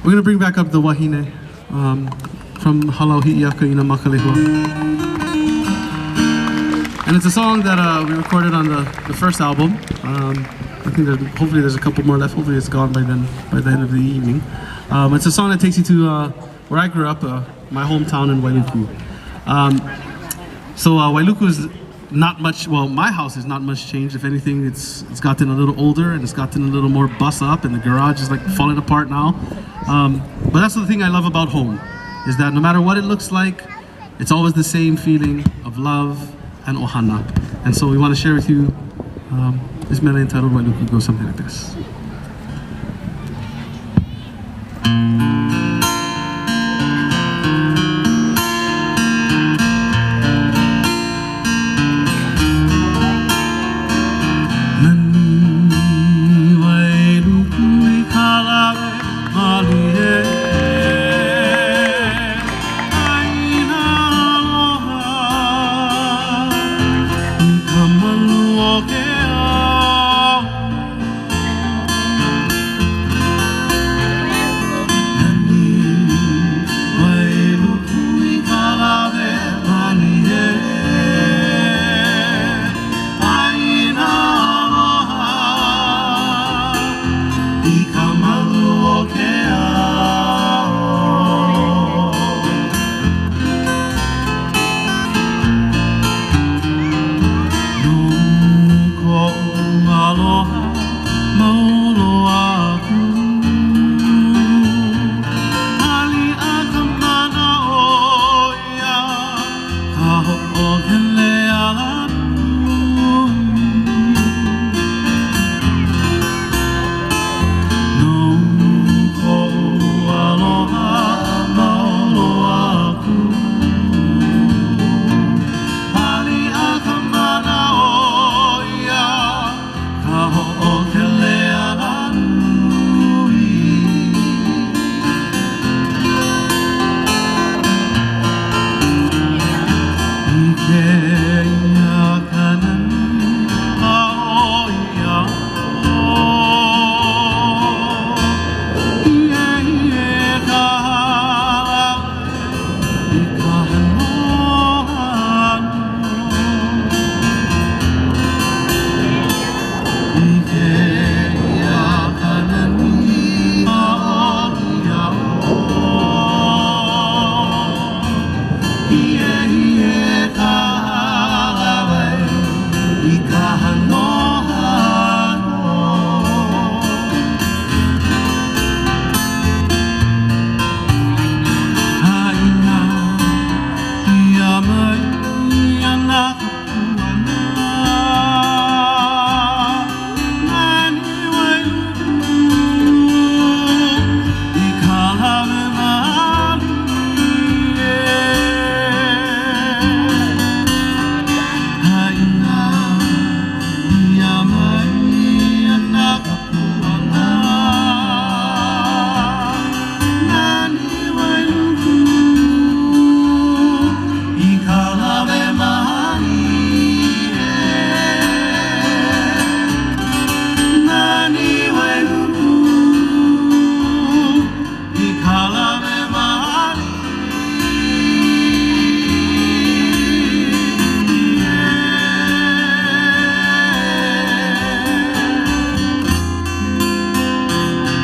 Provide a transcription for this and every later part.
We're gonna bring back up the Wahine from Halau Hi'iaka Ina Makalehua. And it's a song that we recorded on the first album. I think hopefully there's a couple more left. Hopefully it's gone by then, by the end of the evening. It's a song that takes you to where I grew up, my hometown in Wailuku. So Wailuku is not much, well, my house is not much changed. If anything, it's gotten a little older and it's gotten a little more bust up, and the garage is like falling apart now. But that's the thing I love about home, is that no matter what it looks like, it's always the same feeling of love and ohana. And so we want to share with you this mele entitled Wailuku. Goes something like this.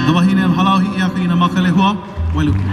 The Wahine of Halau Hi'iaka Ina Makalehua, Wailuku.